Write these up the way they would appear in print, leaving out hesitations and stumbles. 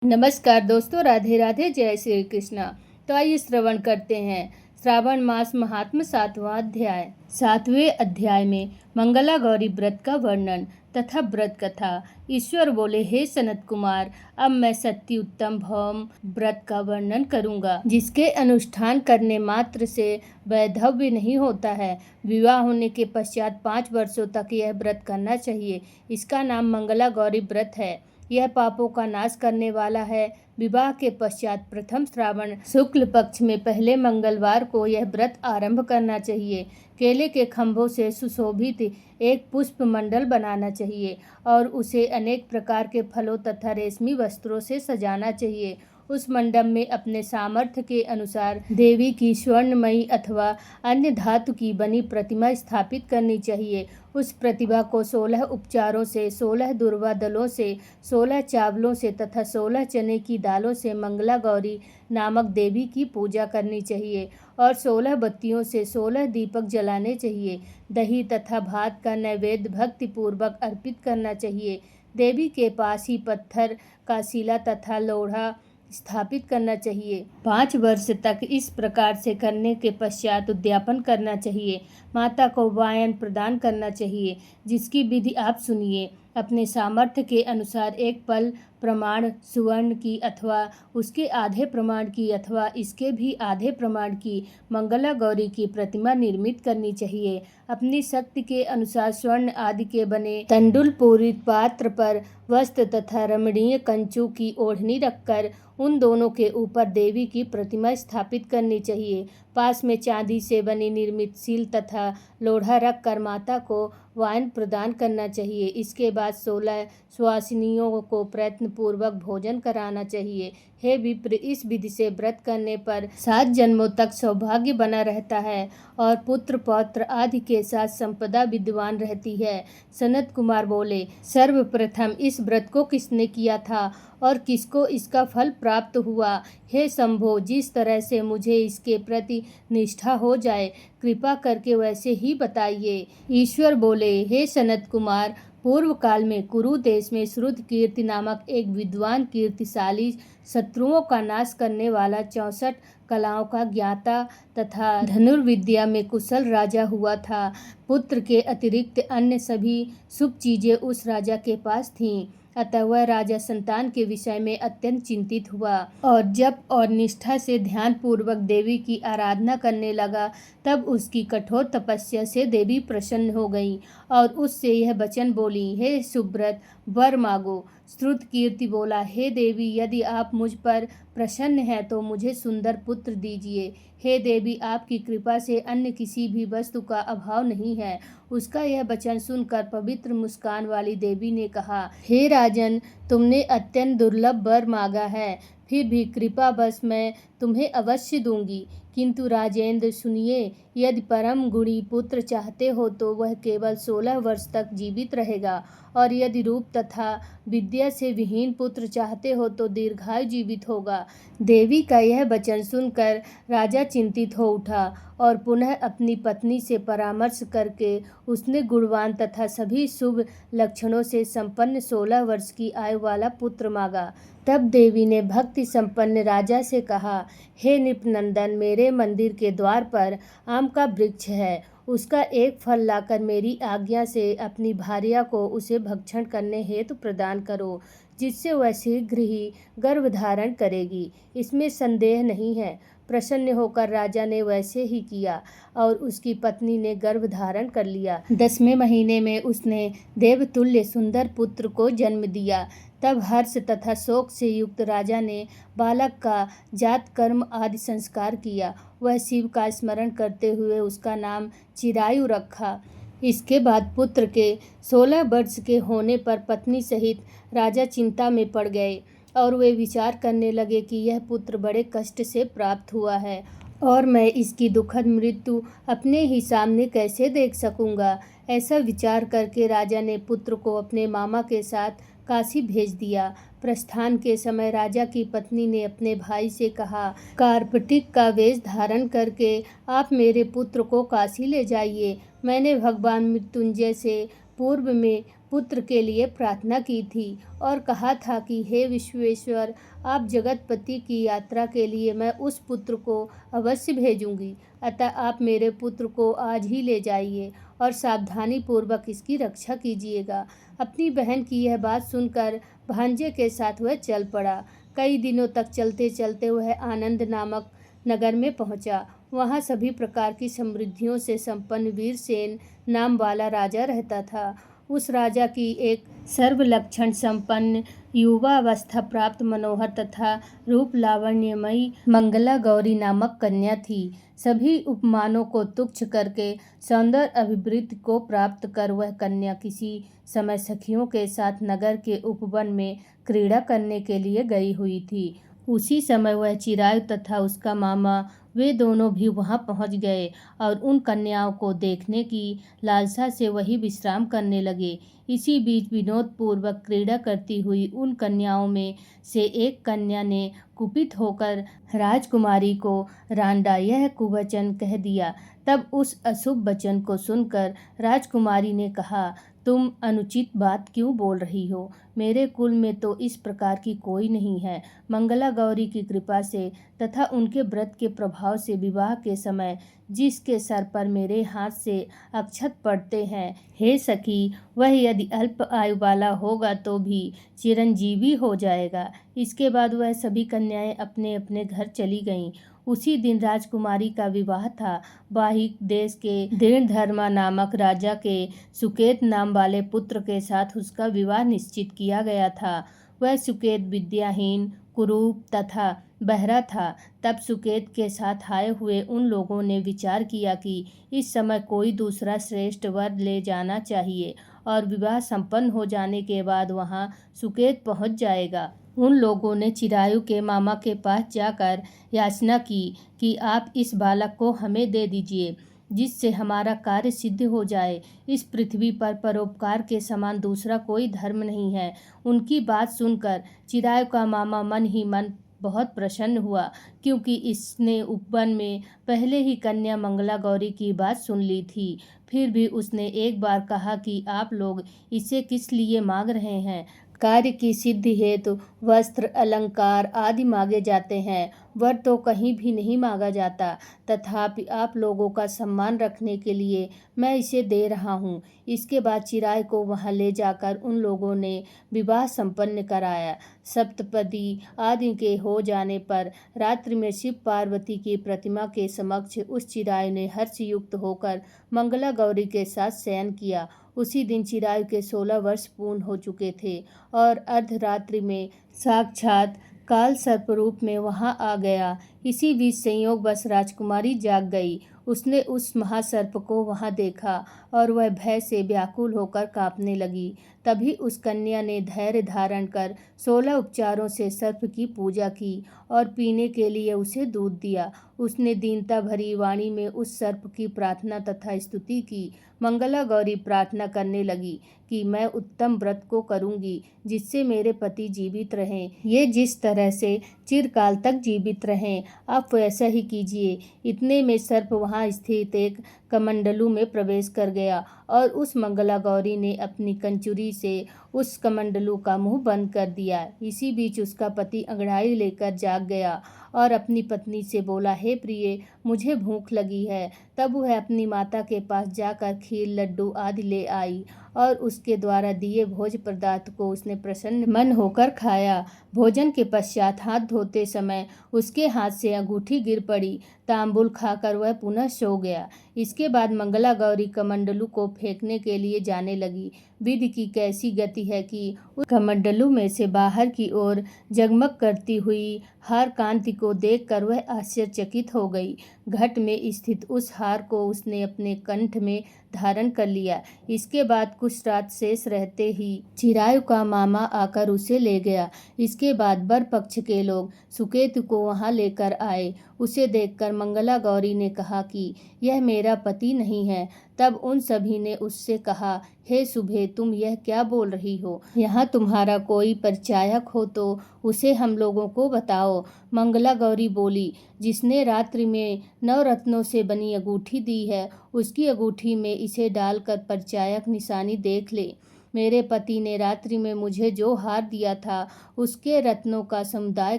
नमस्कार दोस्तों, राधे राधे, जय श्री कृष्णा। तो आइए श्रवण करते हैं श्रावण मास महात्म 7वें अध्याय में मंगला गौरी व्रत का वर्णन तथा व्रत कथा। ईश्वर बोले, हे सनत कुमार, अब मैं सत्य उत्तम भौम व्रत का वर्णन करूंगा, जिसके अनुष्ठान करने मात्र से वैधव्य नहीं होता है। विवाह होने के पश्चात 5 वर्षों तक यह व्रत करना चाहिए। इसका नाम मंगला गौरी व्रत है। यह पापों का नाश करने वाला है। विवाह के पश्चात प्रथम श्रावण शुक्ल पक्ष में पहले मंगलवार को यह व्रत आरंभ करना चाहिए। केले के खंभों से सुशोभित एक पुष्प मंडल बनाना चाहिए और उसे अनेक प्रकार के फलों तथा रेशमी वस्त्रों से सजाना चाहिए। उस मंडप में अपने सामर्थ्य के अनुसार देवी की स्वर्णमयी अथवा अन्य धातु की बनी प्रतिमा स्थापित करनी चाहिए। उस प्रतिभा को 16 उपचारों से, 16 दुर्वा दलों से, 16 चावलों से तथा 16 चने की दालों से मंगला गौरी नामक देवी की पूजा करनी चाहिए और 16 बत्तियों से 16 दीपक जलाने चाहिए। दही तथा भात का नैवेद्य भक्तिपूर्वक अर्पित करना चाहिए। देवी के पास ही पत्थर का शिला तथा लोढ़ा स्थापित करना चाहिए। 5 वर्ष तक इस प्रकार से करने के पश्चात उद्यापन करना चाहिए। माता को वायन प्रदान करना चाहिए, जिसकी विधि आप सुनिए। अपने सामर्थ्य के अनुसार एक पल प्रमाण सुवर्ण की अथवा उसके आधे प्रमाण की अथवा इसके भी आधे प्रमाण की मंगला गौरी की प्रतिमा निर्मित करनी चाहिए। अपनी शक्ति के अनुसार स्वर्ण आदि के बने तंडुल पूरित पात्र पर वस्त्र तथा रमणीय कंचू की ओढ़नी रखकर उन दोनों के ऊपर देवी की प्रतिमा स्थापित करनी चाहिए। पास में चांदी से बनी निर्मित सील तथा लोढ़ा रखकर माता को वायन प्रदान करना चाहिए। इसके बाद 16 सुवासिनियों को प्रयत्नपूर्वक भोजन कराना चाहिए। हे विप्र, इस विधि से व्रत करने पर 7 जन्मों तक सौभाग्य बना रहता है और पुत्र पौत्र आदि के साथ संपदा विद्यमान रहती है। सनत कुमार बोले, सर्वप्रथम इस व्रत को किसने किया था और किसको इसका फल प्राप्त हुआ? हे शंभो, जिस तरह से मुझे इसके प्रति निष्ठा हो जाए, कृपा करके वैसे ही बताइए। ईश्वर बोले, हे सनत कुमार, पूर्व काल में कुरु देश में श्रुत कीर्ति नामक एक विद्वान कीर्तिशाली, शत्रुओं का नाश करने वाला, 64 कलाओं का ज्ञाता तथा धनुर्विद्या में कुशल राजा हुआ था। पुत्र के अतिरिक्त अन्य सभी शुभ चीजें उस राजा के पास थीं। अतः वह राजा संतान के विषय में अत्यंत चिंतित हुआ और जप और निष्ठा से ध्यान पूर्वक देवी की आराधना करने लगा। तब उसकी कठोर तपस्या से देवी प्रसन्न हो गई और उससे यह वचन बोली, हे सुब्रत, वर मांगो। श्रुत कीर्ति बोला, हे देवी, यदि आप मुझ पर प्रसन्न हैं तो मुझे सुंदर पुत्र दीजिए। हे देवी, आपकी कृपा से अन्य किसी भी वस्तु का अभाव नहीं है। उसका यह वचन सुनकर पवित्र मुस्कान वाली देवी ने कहा, हे राजन, तुमने अत्यंत दुर्लभ वर मांगा है, फिर भी कृपा बस मैं तुम्हें अवश्य दूंगी। किंतु राजेंद्र सुनिए, यदि परम गुणी पुत्र चाहते हो तो वह केवल 16 वर्ष तक जीवित रहेगा और यदि रूप तथा विद्या से विहीन पुत्र चाहते हो तो दीर्घायु जीवित होगा। देवी का यह वचन सुनकर राजा चिंतित हो उठा और पुनः अपनी पत्नी से परामर्श करके उसने गुणवान तथा सभी शुभ लक्षणों से संपन्न 16 वर्ष की आयु वाला पुत्र मांगा। तब देवी ने भक्ति संपन्न राजा से कहा, हे नृपनंदन, मेरे मंदिर के द्वार पर आम का वृक्ष है। उसका एक फल लाकर मेरी आज्ञा से अपनी भार्या को उसे भक्षण करने हेतु प्रदान करो, जिससे वह शीघ्र ही गर्भ धारण करेगी। इसमें संदेह नहीं है। प्रसन्न होकर राजा ने वैसे ही किया और उसकी पत्नी ने गर्भ धारण कर लिया। 10वें महीने में उसने देवतुल्य सुंदर पुत्र को जन्म दिया। तब हर्ष तथा शोक से युक्त राजा ने बालक का जात कर्म आदि संस्कार किया। वह शिव का स्मरण करते हुए उसका नाम चिरायु रखा। इसके बाद पुत्र के 16 वर्ष के होने पर पत्नी सहित राजा चिंता में पड़ गए और वे विचार करने लगे कि यह पुत्र बड़े कष्ट से प्राप्त हुआ है और मैं इसकी दुखद मृत्यु अपने ही सामने कैसे देख सकूंगा। ऐसा विचार करके राजा ने पुत्र को अपने मामा के साथ काशी भेज दिया। प्रस्थान के समय राजा की पत्नी ने अपने भाई से कहा, कार्पटिक का वेश धारण करके आप मेरे पुत्र को काशी ले जाइए। मैंने भगवान मृत्युंजय से पूर्व में पुत्र के लिए प्रार्थना की थी और कहा था कि हे विश्वेश्वर, आप जगतपति की यात्रा के लिए मैं उस पुत्र को अवश्य भेजूंगी। अतः आप मेरे पुत्र को आज ही ले जाइए और सावधानी पूर्वक इसकी रक्षा कीजिएगा। अपनी बहन की यह बात सुनकर भांजे के साथ वह चल पड़ा। कई दिनों तक चलते चलते वह आनंद नामक नगर में पहुंचा। वहां सभी प्रकार की समृद्धियों से संपन्न वीरसेन नाम वाला राजा रहता था। उस राजा की एक सर्वलक्षण संपन्न, युवावस्था प्राप्त, मनोहर तथा रूप लावण्यमयी मंगला गौरी नामक कन्या थी। सभी उपमानों को तुच्छ करके सौंदर्य अभिवृद्धि को प्राप्त कर वह कन्या किसी समय सखियों के साथ नगर के उपवन में क्रीड़ा करने के लिए गई हुई थी। उसी समय वह चिरायु तथा उसका मामा वे दोनों भी वहां पहुंच गए और उन कन्याओं को देखने की लालसा से वही विश्राम करने लगे। इसी बीच विनोद पूर्वक क्रीड़ा करती हुई उन कन्याओं में से एक कन्या ने कुपित होकर राजकुमारी को रांडा यह कुवचन कह दिया। तब उस अशुभ वचन को सुनकर राजकुमारी ने कहा, तुम अनुचित बात क्यों बोल रही हो? मेरे कुल में तो इस प्रकार की कोई नहीं है। मंगला गौरी की कृपा से तथा उनके व्रत के प्रभाव से विवाह के समय जिसके सर पर मेरे हाथ से अक्षत पड़ते हैं, हे सखी, वह यदि अल्प आयु वाला होगा तो भी चिरंजीवी हो जाएगा। इसके बाद वह सभी कन्याएं अपने अपने घर चली गईं। उसी दिन राजकुमारी का विवाह था। वाहिक देश के दृढ़धर्मा नामक राजा के सुकेत नाम वाले पुत्र के साथ उसका विवाह निश्चित किया गया था। वह सुकेत विद्याहीन, कुरूप तथा बहरा था। तब सुकेत के साथ आए हुए उन लोगों ने विचार किया कि इस समय कोई दूसरा श्रेष्ठ वर ले जाना चाहिए और विवाह संपन्न हो जाने के बाद वहां सुकेत पहुंच जाएगा। उन लोगों ने चिरायु के मामा के पास जाकर याचना की कि आप इस बालक को हमें दे दीजिए, जिससे हमारा कार्य सिद्ध हो जाए। इस पृथ्वी पर परोपकार के समान दूसरा कोई धर्म नहीं है। उनकी बात सुनकर चिरायु का मामा मन ही मन बहुत प्रसन्न हुआ, क्योंकि इसने उपवन में पहले ही कन्या मंगला गौरी की बात सुन ली थी। फिर भी उसने एक बार कहा कि आप लोग इसे किस लिए मांग रहे हैं? कार्य की सिद्धि हेतु वस्त्र, अलंकार आदि मांगे जाते हैं, वर तो कहीं भी नहीं मांगा जाता। तथापि आप लोगों का सम्मान रखने के लिए मैं इसे दे रहा हूँ। इसके बाद चिराय को वहां ले जाकर उन लोगों ने विवाह संपन्न कराया। सप्तपदी आदि के हो जाने पर रात्रि में शिव पार्वती की प्रतिमा के समक्ष उस चिराय ने हर्षयुक्त होकर मंगला गौरी के साथ शयन किया। उसी दिन चिरायु के 16 वर्ष पूर्ण हो चुके थे और अर्धरात्रि में साक्षात काल सर्प रूप में वहां आ गया। इसी बीच संयोगवश राजकुमारी जाग गई। उसने उस महासर्प को वहां देखा और वह भय से व्याकुल होकर कांपने लगी। तभी उस कन्या ने धैर्य धारण कर 16 उपचारों से सर्प की पूजा की और पीने के लिए उसे दूध दिया। उसने दीनता भरी वाणी में उस सर्प की प्रार्थना तथा स्तुति की। मंगला गौरी प्रार्थना करने लगी कि मैं उत्तम व्रत को करूंगी जिससे मेरे पति जीवित रहें। ये जिस तरह से चिरकाल तक जीवित रहें, आप वैसा ही कीजिए। इतने में सर्प वहां स्थित एक कमंडलू में प्रवेश कर गया और उस मंगला गौरी ने अपनी कंचुरी से उस कमंडलू का मुंह बंद कर दिया। इसी बीच उसका पति अंगड़ाई लेकर जाग गया और अपनी पत्नी से बोला, हे प्रिय, मुझे भूख लगी है। तब वह अपनी माता के पास जाकर खीर, लड्डू आदि ले आई और उसके द्वारा दिए भोज पदार्थ को उसने प्रसन्न मन होकर खाया। भोजन के पश्चात हाथ धोते समय उसके हाथ से अंगूठी गिर पड़ी। तांबुल खाकर वह पुनः सो गया। इसके बाद मंगला गौरी कमंडलू को फेंकने के लिए जाने लगी। विधि की कैसी गति है कि उस कमंडलू में से बाहर की ओर जगमग करती हुई हार कांति को देखकर वह आश्चर्यचकित हो गई। घट में स्थित उस हार को उसने अपने कंठ में धारण कर लिया। इसके बाद कुछ रात शेष रहते ही चिरायु का मामा आकर उसे ले गया। इसके बाद वर पक्ष के लोग सुकेतु को वहां लेकर आए। उसे देखकर मंगला गौरी ने कहा कि यह मेरा पति नहीं है। तब उन सभी ने उससे कहा, हे शुभे, तुम यह क्या बोल रही हो? यहाँ तुम्हारा कोई परिचायक हो तो उसे हम लोगों को बताओ। मंगला गौरी बोली, जिसने रात्रि में 9 रत्नों से बनी अंगूठी दी है, उसकी अंगूठी में इसे डालकर परिचायक निशानी देख ले। मेरे पति ने रात्रि में मुझे जो हार दिया था उसके रत्नों का समुदाय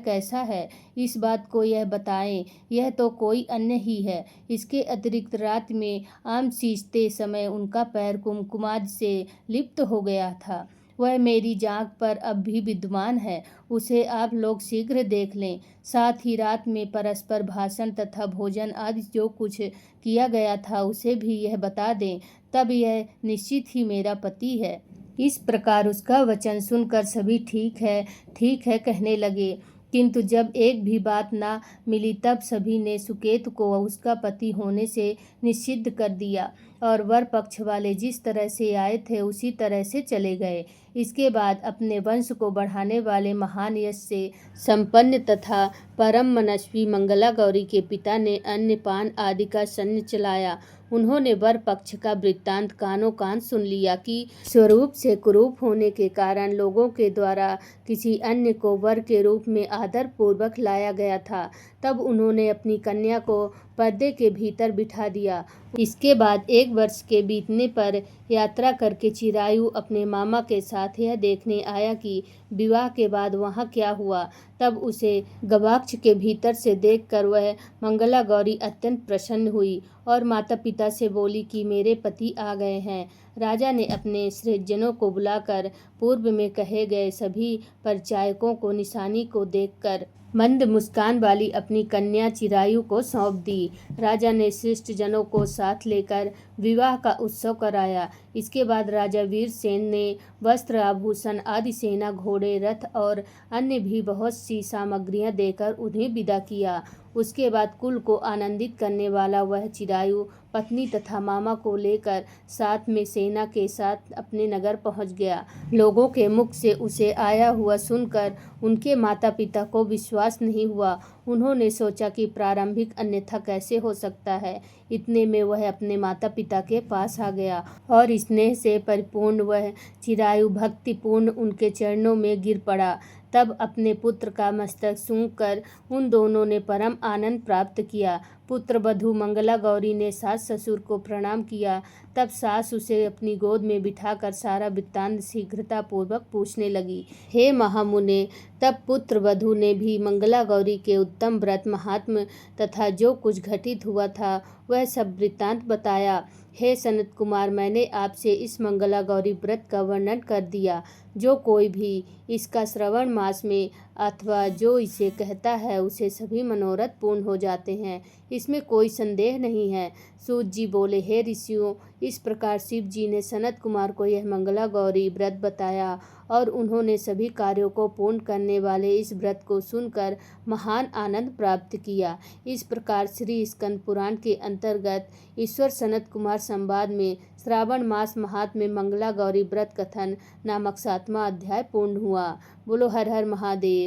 कैसा है, इस बात को यह बताएं। यह तो कोई अन्य ही है। इसके अतिरिक्त रात में आम सींचते समय उनका पैर कुमकुमाद से लिप्त हो गया था। वह मेरी जांघ पर अब भी विद्यमान है, उसे आप लोग शीघ्र देख लें। साथ ही रात में परस्पर भाषण तथा भोजन आदि जो कुछ किया गया था उसे भी यह बता दें, तब यह निश्चित ही मेरा पति है। इस प्रकार उसका वचन सुनकर सभी ठीक है कहने लगे, किंतु जब एक भी बात ना मिली तब सभी ने सुकेतु को उसका पति होने से निश्चिद्ध कर दिया और वर पक्ष वाले जिस तरह से आए थे उसी तरह से चले गए। इसके बाद अपने वंश को बढ़ाने वाले महान यश से संपन्न तथा परम मनस्वी मंगला गौरी के पिता ने अन्न पान आदि का सन्न चलाया। उन्होंने वर पक्ष का वृत्तांत कानों कान सुन लिया कि स्वरूप से कुरूप होने के कारण लोगों के द्वारा किसी अन्य को वर के रूप में आदर पूर्वक लाया गया था। तब उन्होंने अपनी कन्या को पर्दे के भीतर बिठा दिया। इसके बाद 1 वर्ष के बीतने पर यात्रा करके चिरायु अपने मामा के साथ यह देखने आया कि विवाह के बाद वहाँ क्या हुआ। तब उसे गवाक्ष के भीतर से देखकर वह मंगला गौरी अत्यंत प्रसन्न हुई और माता पिता से बोली कि मेरे पति आ गए हैं। राजा ने अपने श्रेष्ठजनों को बुलाकर पूर्व में कहे गए सभी परिचायकों को निशानी को देखकर मंद मुस्कान वाली अपनी कन्या चिरायु को सौंप दी। राजा ने श्रेष्ठ जनों को साथ लेकर विवाह का उत्सव कराया। इसके बाद राजा वीरसेन ने वस्त्र आभूषण आदि सेना घोड़े रथ और अन्य भी बहुत सी सामग्रियां देकर उन्हें विदा किया। उसके बाद कुल को आनंदित करने वाला वह चिरायु पत्नी तथा मामा को लेकर साथ में सेना के साथ अपने नगर पहुंच गया। लोगों के मुख से उसे आया हुआ सुनकर उनके माता पिता को विश्वास नहीं हुआ। उन्होंने सोचा कि प्रारंभिक अन्यथा कैसे हो सकता है। इतने में वह अपने माता पिता के पास आ गया और स्नेह से परिपूर्ण वह चिरायु भक्तिपूर्ण उनके चरणों में गिर पड़ा। तब अपने पुत्र का मस्तक सूंघकर उन दोनों ने परम आनंद प्राप्त किया। पुत्र वधू मंगला गौरी ने सास ससुर को प्रणाम किया। तब सास उसे अपनी गोद में बिठाकर सारा वृत्तांत शीघ्रता पूर्वक पूछने लगी। हे महामुने, तब पुत्र वधू ने भी मंगला गौरी के उत्तम व्रत महात्म्य तथा जो कुछ घटित हुआ था वह सब वृत्तांत बताया। हे सनत कुमार, मैंने आपसे इस मंगला गौरी व्रत का वर्णन कर दिया। जो कोई भी इसका श्रवण मास में अथवा जो इसे कहता है उसे सभी मनोरथ पूर्ण हो जाते हैं, इसमें कोई संदेह नहीं है। सूत जी बोले, हे ऋषियों, इस प्रकार शिव जी ने सनत कुमार को यह मंगला गौरी व्रत बताया और उन्होंने सभी कार्यों को पूर्ण करने वाले इस व्रत को सुनकर महान आनंद प्राप्त किया। इस प्रकार श्री स्कंद पुराण के अंतर्गत ईश्वर सनत कुमार संवाद में श्रावण मास महात्म्य मंगला गौरी व्रत कथन नामक 7वां अध्याय पूर्ण हुआ। बोलो हर हर महादेव।